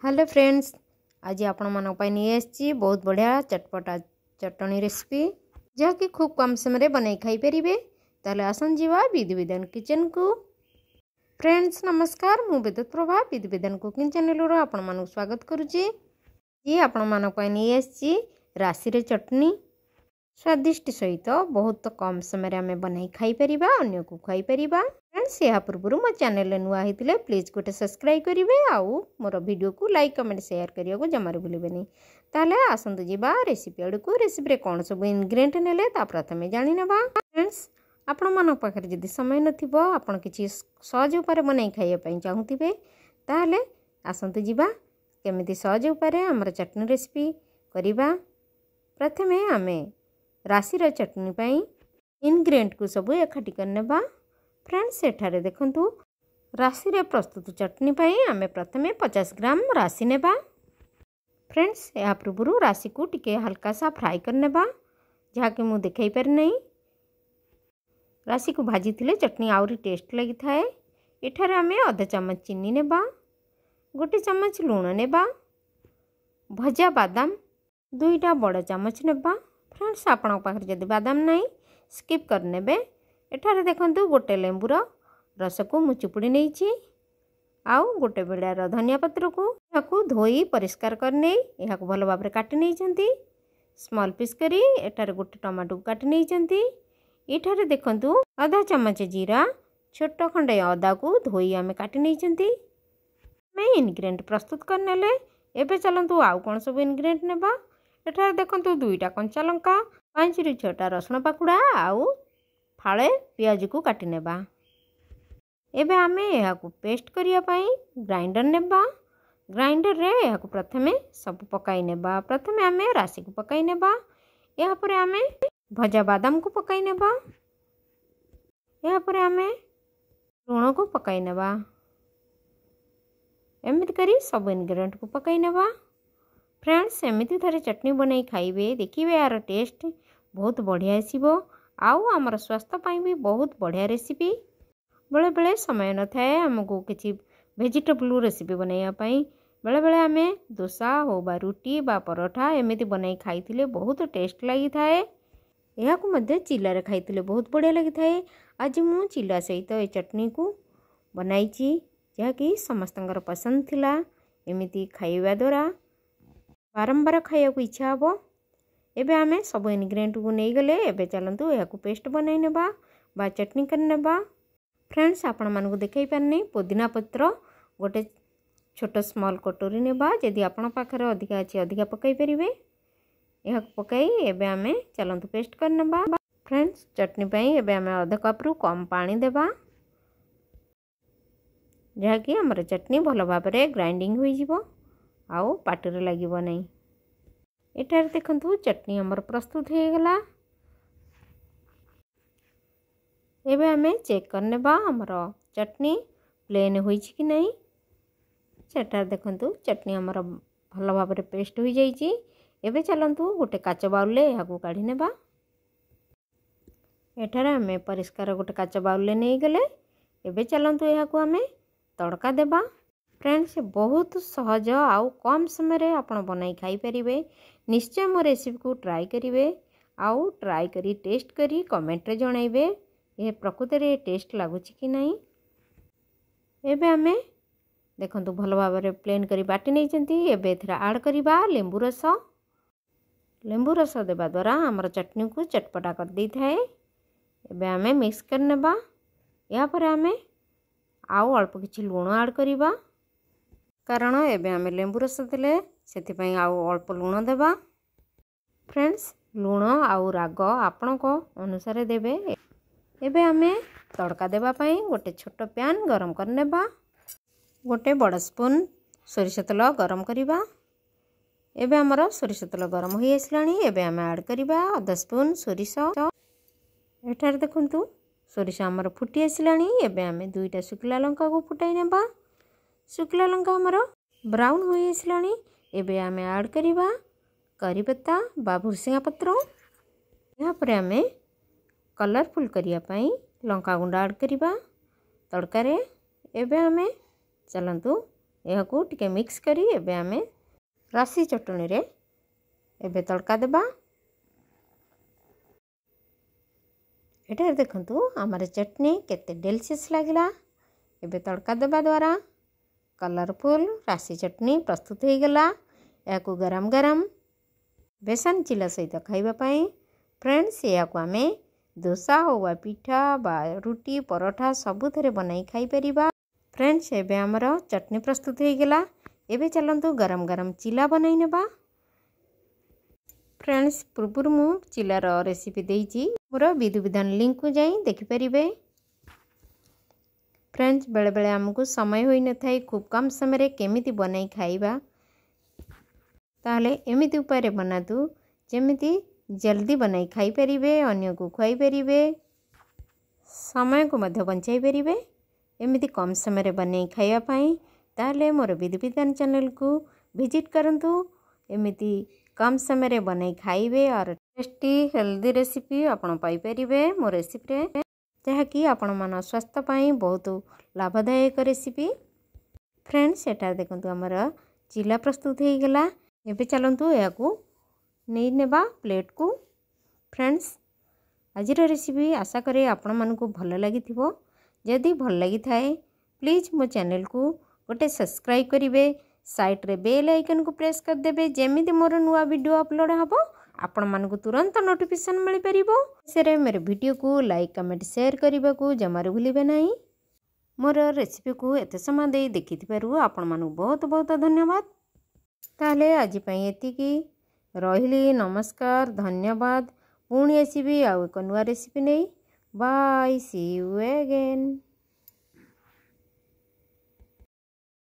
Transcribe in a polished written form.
Hello friends, आज आपण मन नहीं बहुत बढ़िया चटपटा चटनी रेसिपी जहाँकि खूब कम समय बनई खाई पारे। ताले आसन जीवा विधि विधान किचन को। फ्रेंड्स नमस्कार, मु विद्युत प्रभा विधि विधान कुकिंग चैनल आपण मन स्वागत करुच्ची। ये आपण मन नहीं राशि रे चटनी स्वादिष्ट सहित बहुत कम समय आम बनई खाई पार अन्य को खाई पार। फ्रेंड्स या पूर्व मो चैनल नुआ होते प्लीज गोटे सब्सक्राइब करेंगे आउ मोर वीडियो को लाइक कमेंट शेयर करने को जमार भूलें। ताले आसतु जीवा रेसिपी आड़ को। रेसिपी कौन सब इनग्रेडिएंट नेले ता प्रथमे जानी नेबा। फ्रेंड्स आपण मन पाखरे जदि समय नथिबो आपण किछि सहज उपाय बनाई खाइया पई चाहुथिबे ताले आसतु जीवा केमिति सहज उपाय हमर चटनी रेसिपी करिबा। प्रथमे आमे राशि रे चटनी पई इनग्रेडिएंट को सब एकाठी करनेबा। फ्रेंड्स एठारे देखंतु राशि रे प्रस्तुत चटनी पई आमे प्रथमे 50 ग्राम राशि नेबा। फ्रेंड्स या पूर्व राशि को टिके हल्का सा फ्राई करनेबा जहाँ कि मु देखाई पार नहीं। राशि को भाजी थिले चटनी आउरी टेस्ट लगी थाए। एठारे आमे आधा चम्मच चीनी नेबा, गोटे चम्मच लूण नेबा, भजा बादाम 2टा बड़ चम्मच नेबा। फ्रेंड्स आपण पाखरे जदि बादाम नहीं स्किप कर नेबे। एठारे देखंतु गोटे लेंबूर रस को मु चिपुड़ी नहीं आउ गोटे बेड़ार धनिया पत्र को धोई परिष्कार करने यहाँ भल भाव काटि नहीं स्मॉल पीस करी। एठारे गोटे टमाटो काटि नहीं। एठारे देखंतु आधा चम्मच जीरा छोट खंडे अदा को धोई आमे काटि नहीं। मैं इनग्रेडिएंट प्रस्तुत करने एबे चलंतु आउ कौन सब इनग्रेडिएंट नेबा। एठारे देखंतु 2टा कंचा लंका 5 ରୁ 6टा रसुण पाकुड़ा आउ फाळे पियाज को काटि नेबा। एबे आमे यहाँ को पेस्ट करिया पई ग्राइंडर नेबा। ग्राइंडर रे यहाँ को प्रथमे सब पकाई नेबा। प्रथमे आमे राशि को पकाई नेबा, यहाँ पर आमे भजा बादाम को पकाई नेबा, यहाँ पर आमे लूण को पकाई नेबा। एमिति करी सब इनग्रेडिएंट को पकाई नेबा। फ्रेंड्स एमिति थरे चटनी बनाई खाइबे, देखिए यार टेस्ट बहुत बढ़िया आसीबो आउ आमर स्वास्थ्य पाई भी बहुत बढ़िया रेसिपी। बेले बेले समय न थाए हमको किसी वेजिटेबल रेसिपी बनाइया पाई। बेले बेले आमे डोसा हो बा रुटी बा परोठा एमिति बनाई खाइथिले बहुत टेस्ट लगी थाए। यहाँ को मध्य चिल्लारे खाइथिले बहुत बढ़िया लगी थाए। आज मु चिल्ला सहित ए चटनी को बनाइछि जहाँ कि समस्तंकर पसंद थिला। एमिति खाइबा द्वारा बारंबार खाइया को इच्छा हबो। एबे आमे सब इनग्रेडिएंट को नहीं गले। एबे चलंतु यहाँ को पेस्ट बनाई नेबा बा चटनी कर नेबा। फ्रेंड्स आपण मन को देखाई पारनी पुदीना पत्र गोटे छोट स्मॉल कटोरी नेबा। यदि आपण पाखरे अधिका अछि अधिका पकाई परिबे। यहाँ को पकाई एबे आमे चलंतु पेस्ट कर नेबा। फ्रेंड्स चटनी पई एबे आमे आधा कप रु कम पानी देबा जहाँ कि हमर चटनी भल भाव में ग्राइंडिंग होई जिवो आउ पाटिरे लागिबो नहीं। एटार देखंतु चटनी हमर प्रस्तुत हो गला। एबे हमें चेक करनेबा हमर चटनी प्लेन होई कि नहीं। सेटार देखंतु चटनी हमर भल भाव में पेस्ट हो जाइछि। एबे चलंतु गोटे काच बाउल ले यहाँ को काढ़ी नेबा। एठार हमें परिष्कार गोटे काच बाउल ले नहीं गले। एबे चलंतु यहाँ को हमें तड़का देबा। फ्रेंड्स बहुत सहज आउ कम समय रे आपण बनाई खाई परिबे। निश्चय मो रेसिपी को ट्राई करिवे आउ ट्राई करी टेस्ट करी कमेंट रे जणाइबे ये प्रकृत रे टेस्ट लागुछि कि नहीं। एबे हमें देखंतु भल भाव में प्लेन करी बाटी नहीं चंती। एबे एथरा ऐड करिबा लेंबू रस। लेंबू रस देबा द्वारा हमर चटनी को चटपटा कर दी थाए। एबे हमें मिक्स कर नेबा। या पर हमें आउ अल्प किछि लूण ऐड करिबा कारण एबे आमे लेंबू रस देले सेथिपई आउ अल्प लूण देबा। फ्रेंड्स लूण आउ राग आपण को अनुसार देबे। एबे आमे तड़का देबा पई गोटे छोट पैन गरम कर नेबा। गोटे बड़ स्पून सोरिष तेल गरम करिबा। एबे हमर सोरिष तेल गरम होई आसलानी। एबे आमे ऐड करिबा आधा स्पून सोरिष। एठार देखंतु सोरिष हमर फुटी आसलानी। एबे आमे 2टा शुखला लंका को फुटाई नेबा। शुखला लंका हमर ब्राउन हो आसलानी। एबे आमे ऐड करिबा करी पत्ता बा भुरसिंगा पत्र। यहाँ पर आमे कलरफुल करिया पई लंका गुंडा ऐड करिबा तड़का रे। एबे आमे चलंतु यह टिके मिक्स करी एबे आमे राशि चटनी रे एबे तड़का देबा। एटा देखंतु आमर चटनी केते डेलिशियस लागिला। एबे तड़का देबा द्वारा कलरफुल राशि चटनी प्रस्तुत हो गला। याकू गरम गरम बेसन चिला सहित खाइबा पाई फ्रेंड्स याकू आमे दोसा होवा पिठा बा रुटी परोठा सबुथरे बनाई खाई परिबा। फ्रेंड्स एबे हमर चटनी प्रस्तुत हो गला। एबे चलंतु गरम गरम चिला बनाई नेबा। फ्रेंड्स पूर्व मु चिलार रेसिपी देइची मोर विधि विधान लिंक को जाई देखि परिबे। फ्रेंड्स बेले बेले हमको समय होई न थाई खूब कम समय रे केमिति बनाई खाइबा ताहले एमिति उपाय बनातु जेमिति जल्दी बनाई खाई परिबे अन्य को खुआई परिबे समय को मध्य बंचाई परिबे। एमिति कम समय रे बनाई खाइबा पाई ताहले मोर विधि विधान चैनल को विजिट करंतु। एमिति कम समय रे बनाई खाइबे और टेस्टी हेल्दी रेसिपी आपण पाई परिबे मो रेसिपी रे जहाँकि आपण मन स्वास्थ्य पाई बहुत लाभदायक रेसिपी। फ्रेंड्स एटा देखंतु हमर चिला प्रस्तुत हो गला। एबे चलंतु याकू नहीं नेबा प्लेट को। फ्रेंड्स आजिर रेसिपी आशा करे आपण मानकु भल लागिथिबो। जदि भल लगी थाए प्लीज मो चैनल को गोटे सब्सक्राइब करिवे साइड रे बेल आइकन को प्रेस कर देबे जेमिति मोर नुआ वीडियो अपलोड हबो आपण मानकु तुरंत नोटिफिकेशन मिल परिबो। सेरे मेरे वीडियो को लाइक कमेंट शेयर करबा को जमार भूलिबे नहीं। मोर रेसिपी को एते समय दे देखिथिबारु आपण मानकु बहुत बहुत धन्यवाद। ताले आज पई एतिकी रहिली नमस्कार धन्यवाद। पुणी आसीबी आउ एक नुआ रेसिपी नहीं। Bye see you again.